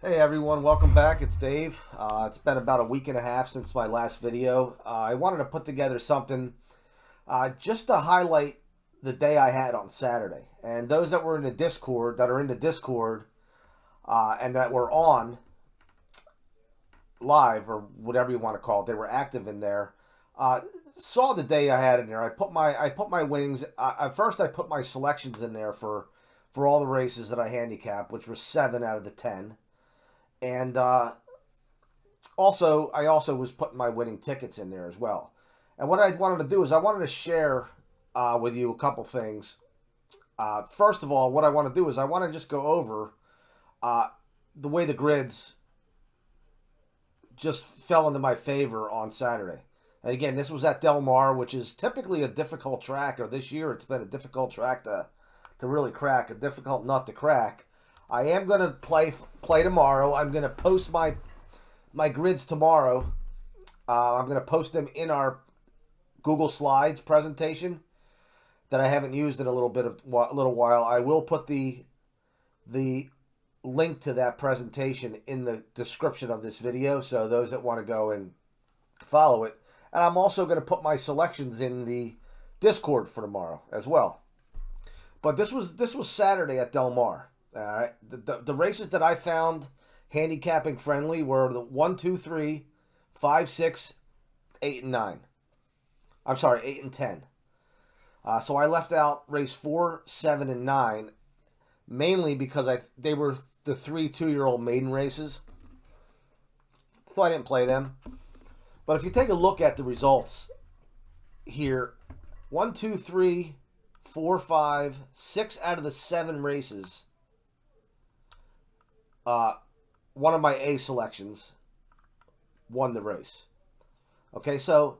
Hey everyone, welcome back. It's Dave. It's been about a week and a half since my last video. I wanted to put together something just to highlight the day I had on Saturday. And those that were in the Discord, that are in the Discord, and that were on live or whatever you want to call it, they were active in there. Saw the day I had in there. I put my winnings. First, I put my selections in there for all the races that I handicapped, which were 7 out of the 10. And I also was putting my winning tickets in there as well. And what I wanted to do is I wanted to share with you a couple things. First of all, what I want to do is I want to just go over the way the grids just fell into my favor on Saturday. And again, this was at Delmar, which is typically a difficult track, or this year it's been a difficult track to really crack, a difficult nut to crack. I am going to play tomorrow. I'm going to post my grids tomorrow. I'm going to post them in our Google Slides presentation that I haven't used in a little while. I will put the link to that presentation in the description of this video, so those that want to go and follow it. And I'm also going to put my selections in the Discord for tomorrow as well. But this was Saturday at Delmar. All right, the races that I found handicapping friendly were the 1, 2, 3, 5, 6, 8, and 9. I'm sorry, 8 and 10. So I left out race 4, 7, and 9, mainly because they were the 3 2-year-old maiden races, so I didn't play them. But if you take a look at the results here, 1, 2, 3, 4, 5, 6 out of the 7 races. One of my A selections won the race. Okay, so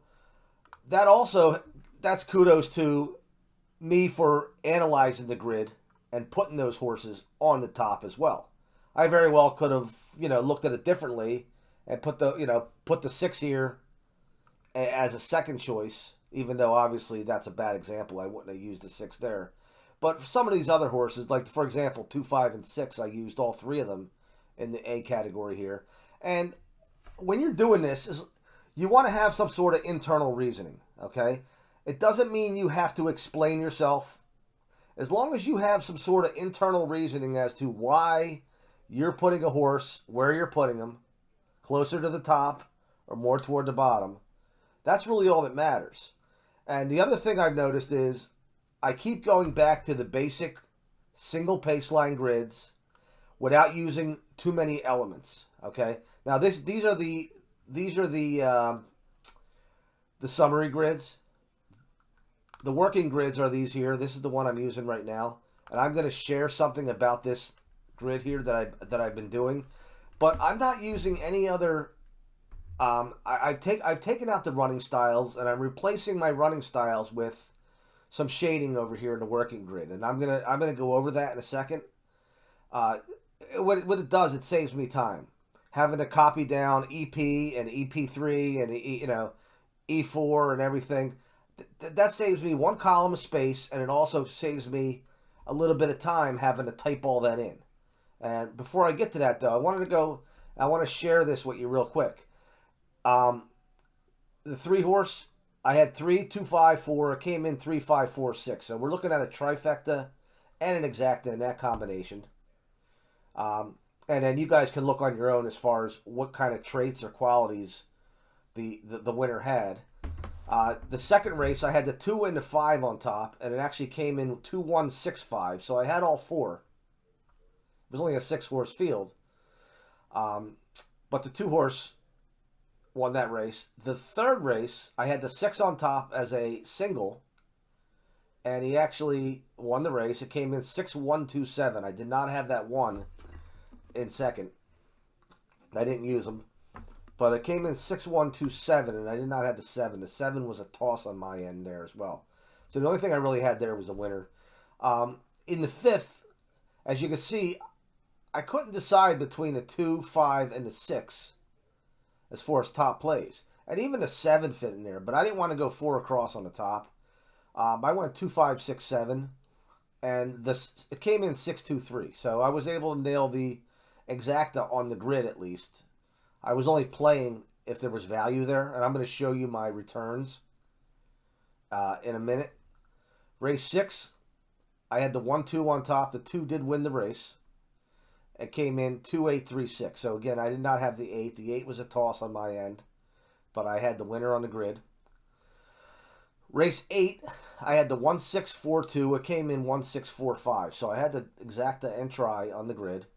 that's kudos to me for analyzing the grid and putting those horses on the top as well. I very well could have, looked at it differently and put the 6 here as a second choice, even though obviously that's a bad example. I wouldn't have used the 6 there. But for some of these other horses, like for example 2, 5, and 6, I used all 3 of them in the A category here. And when you're doing this, you want to have some sort of internal reasoning, okay? It doesn't mean you have to explain yourself. As long as you have some sort of internal reasoning as to why you're putting a horse where you're putting him, closer to the top or more toward the bottom, that's really all that matters. And the other thing I've noticed is I keep going back to the basic single pace line grids without using too many elements. Okay. Now these are the summary grids. The working grids are these here. This is the one I'm using right now, and I'm going to share something about this grid here that I've been doing, but I'm not using any other. I've taken out the running styles, and I'm replacing my running styles with some shading over here in the working grid, and I'm gonna go over that in a second. What it does, it saves me time having to copy down EP and EP3 and E4 and everything. That saves me one column of space, and it also saves me a little bit of time having to type all that in. And before I get to that, though, I want to share this with you real quick. The 3 horse, I had 3, 2, 5, 4. It came in 3, 5, 4, 6. So we're looking at a trifecta and an exacta in that combination. And then you guys can look on your own as far as what kind of traits or qualities the winner had. The second race, I had the 2 and the 5 on top, and it actually came in 2, 1, 6, 5. So I had all 4. It was only a 6-horse field. But the 2 horse won that race. The third race, I had the 6 on top as a single, and he actually won the race. It came in 6, 1, 2, 7. I did not have that 1 in second. I didn't use them. But it came in 6, 1, 2, 7, and I did not have the 7. The 7 was a toss on my end there as well. So the only thing I really had there was the winner. In the fifth, as you can see, I couldn't decide between the 2, 5, and the 6 as far as top plays. And even the 7 fit in there, but I didn't want to go 4 across on the top. I went 2, 5, 6, 7, and it came in 6, 2, 3. So I was able to nail the exacta on the grid at least. I was only playing if there was value there, and I'm going to show you my returns in a minute. Race 6, I had the 1-2 on top. The 2 did win the race. It came in 2-8-3-6. So again, I did not have the 8. The 8 was a toss on my end, but I had the winner on the grid. Race 8, I had the 1-6-4-2. It came in 1-6-4-5. So I had the exacta and try on the grid.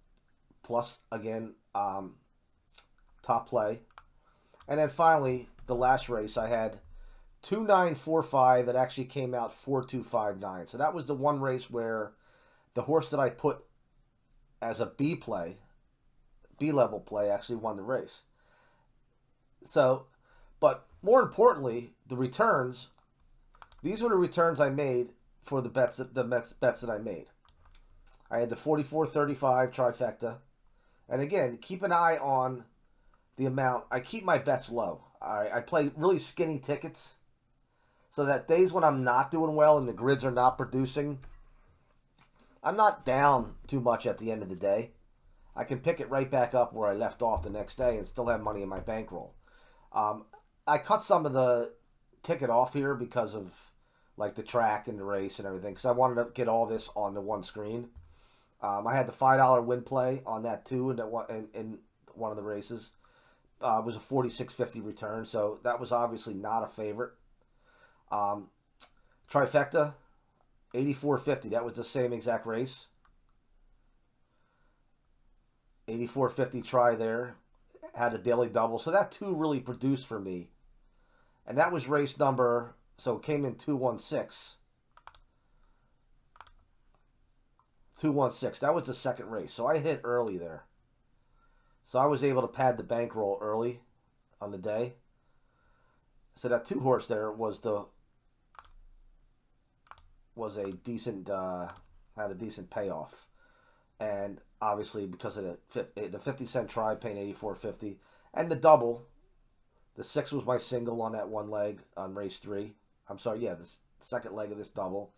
Plus, again, top play. And then finally, the last race, I had 2-9-4-5. It actually came out 4-2-5-9. So that was the one race where the horse that I put as a B play, B level play, actually won the race. So, but more importantly, the returns. These were the returns I made for the bets that I made. I had the 44-35 trifecta. And again, keep an eye on the amount. I keep my bets low. I play really skinny tickets so that days when I'm not doing well and the grids are not producing, I'm not down too much at the end of the day. I can pick it right back up where I left off the next day and still have money in my bankroll. I cut some of the ticket off here because of like the track and the race and everything, because I wanted to get all this on the one screen. I had the $5 win play on that too, in one of the races. It was a 46.50 return, so that was obviously not a favorite. Trifecta, 84.50. That was the same exact race. 84.50 try there. Had a daily double, so that too really produced for me. And that was race number, so it came in 216. 216. That was the second race. So I hit early there. So I was able to pad the bankroll early on the day. So that 2 horse there was a decent had a decent payoff. And obviously because of the 50-cent try paying 84.50 and the double, the 6 was my single on that one leg on race 3. I'm sorry, yeah, the second leg of this double.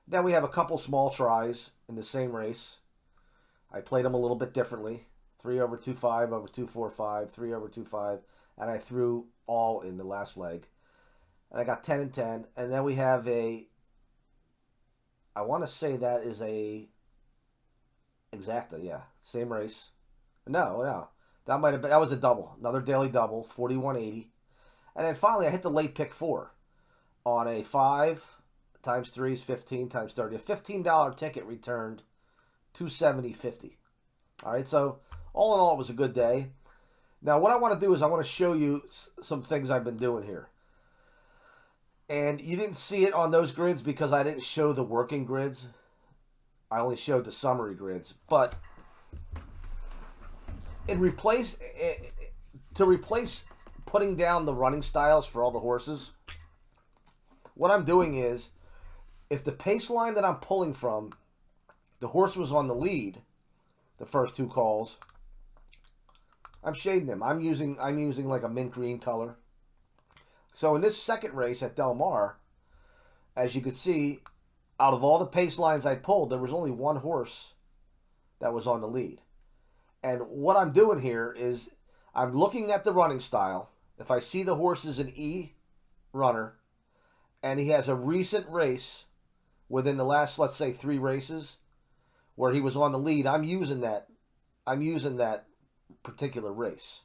Then we have a couple small tries in the same race. I played them a little bit differently. 3 over 2-5 over 2-4-5, 3 over 2-5, and I threw all in the last leg. And I got 10 and 10. And then we have I want to say that is a exacta, yeah, same race. No, that was a double, another daily double, 41.80. And then finally I hit the late pick 4 on a 5 times 3 is 15 times 30. A $15 ticket returned $270.50. All right, so all in all, it was a good day. Now, what I want to do is I want to show you some things I've been doing here. And you didn't see it on those grids because I didn't show the working grids. I only showed the summary grids. But to replace putting down the running styles for all the horses, what I'm doing is, if the pace line that I'm pulling from, the horse was on the lead, the first 2 calls, I'm shading them. I'm using like a mint green color. So in this second race at Delmar, as you could see, out of all the pace lines I pulled, there was only 1 horse that was on the lead. And what I'm doing here is I'm looking at the running style. If I see the horse is an E runner and he has a recent race within the last, let's say, 3 races where he was on the lead, I'm using that particular race.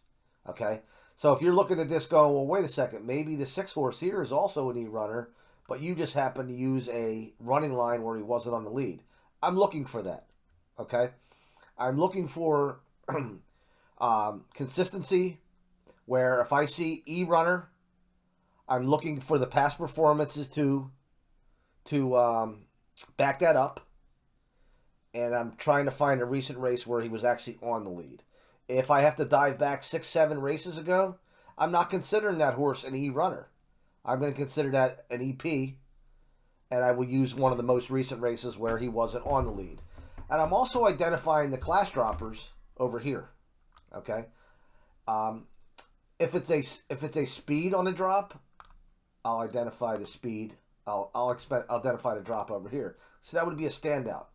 Okay? So if you're looking at this going, well, wait a second, maybe the 6 horse here is also an E runner, but you just happen to use a running line where he wasn't on the lead. I'm looking for that. Okay? I'm looking for consistency, where if I see E runner, I'm looking for the past performances to back that up. And I'm trying to find a recent race where he was actually on the lead. If I have to dive back 6-7 races ago, I'm not considering that horse an E runner. I'm going to consider that an EP, and I will use one of the most recent races where he wasn't on the lead. And I'm also identifying the class droppers over here. Okay, if it's a speed on a drop, I'll identify the speed. I'll identify the drop over here. So that would be a standout.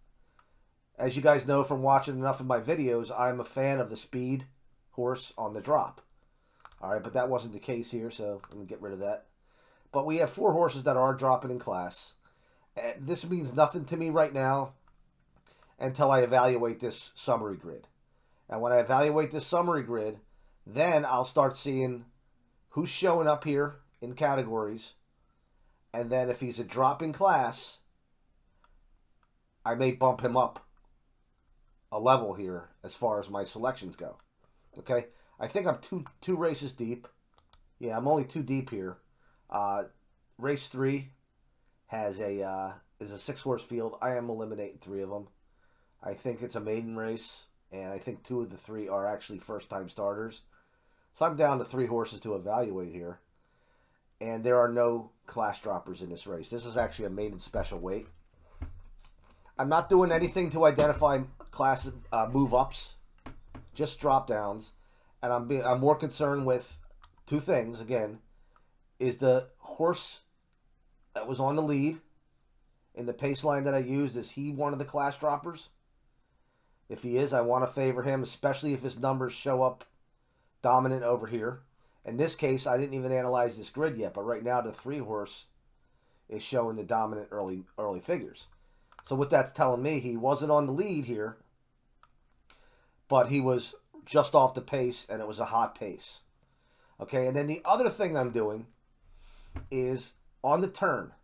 As you guys know from watching enough of my videos, I'm a fan of the speed horse on the drop. All right, but that wasn't the case here, so let me get rid of that. But we have 4 horses that are dropping in class. And this means nothing to me right now until I evaluate this summary grid. And when I evaluate this summary grid, then I'll start seeing who's showing up here in categories. And then if he's a drop in class, I may bump him up a level here as far as my selections go. Okay, I think I'm two races deep. Yeah, I'm only 2 deep here. Race 3 has is a 6-horse field. I am eliminating 3 of them. I think it's a maiden race, and I think 2 of the 3 are actually first-time starters. So I'm down to 3 horses to evaluate here, and there are no class droppers in this race. This is actually a maiden special weight. I'm not doing anything to identify class move ups, just drop downs, and I'm more concerned with 2 things. Again, is the horse that was on the lead in the pace line that I used, is he one of the class droppers? If he is, I want to favor him, especially if his numbers show up dominant over here. In this case, I didn't even analyze this grid yet, but right now the 3 horse is showing the dominant early figures. So what that's telling me, he wasn't on the lead here, but he was just off the pace, and it was a hot pace. Okay, and then the other thing I'm doing is on the turn.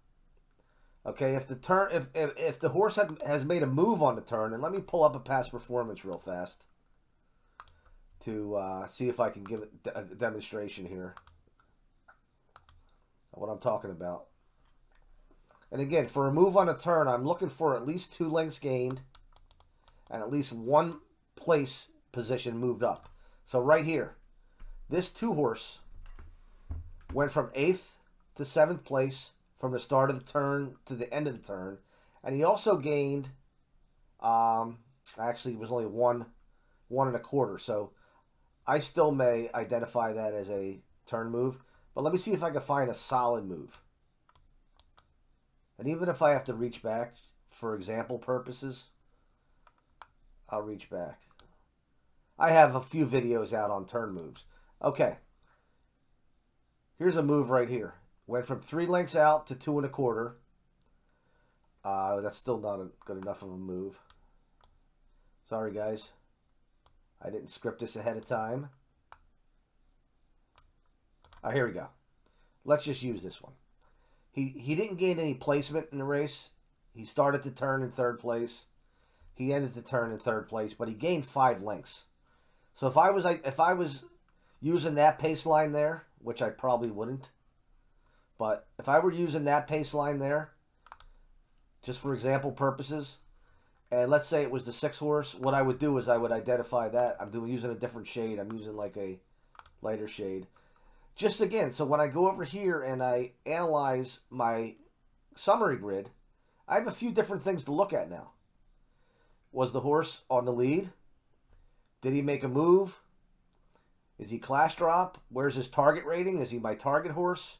Okay, if the horse has made a move on the turn, and let me pull up a past performance real fast to see if I can give it a demonstration here of what I'm talking about. And again, for a move on a turn, I'm looking for at least 2 lengths gained and at least 1 place position moved up. So right here, this 2 horse went from 8th to 7th place from the start of the turn to the end of the turn. And he also gained, actually it was only 1 1.25. So I still may identify that as a turn move. But let me see if I can find a solid move. And even if I have to reach back for example purposes, I'll reach back. I have a few videos out on turn moves. Okay. Here's a move right here. Went from 3 lengths out to 2 1/4. That's still not good enough of a move. Sorry, guys. I didn't script this ahead of time. Here we go. Let's just use this one. He didn't gain any placement in the race. He started the turn in 3rd place. He ended the turn in 3rd place, but he gained 5 lengths. So if I was using that pace line there, which I probably wouldn't, but if I were using that pace line there, just for example purposes, and let's say it was the 6 horse, what I would do is I would identify that. I'm using a different shade. I'm using like a lighter shade. Just again, so when I go over here and I analyze my summary grid, I have a few different things to look at now. Was the horse on the lead? Did he make a move? Is he class drop? Where's his target rating? Is he my target horse?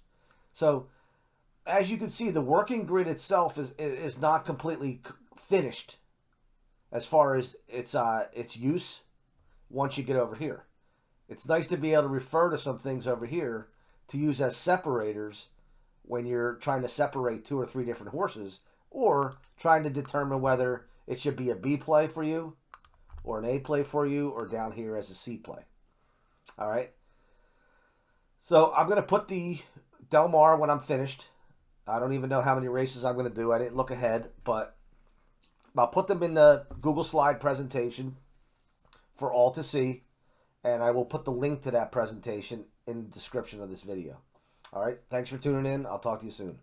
So, as you can see, the working grid itself is not completely finished as far as its use once you get over here. It's nice to be able to refer to some things over here to use as separators when you're trying to separate 2 or 3 different horses, or trying to determine whether it should be a B play for you or an A play for you, or down here as a C play. All right. So I'm going to put the Delmar when I'm finished. I don't even know how many races I'm going to do. I didn't look ahead, but I'll put them in the Google slide presentation for all to see. And I will put the link to that presentation in the description of this video. All right. Thanks for tuning in. I'll talk to you soon.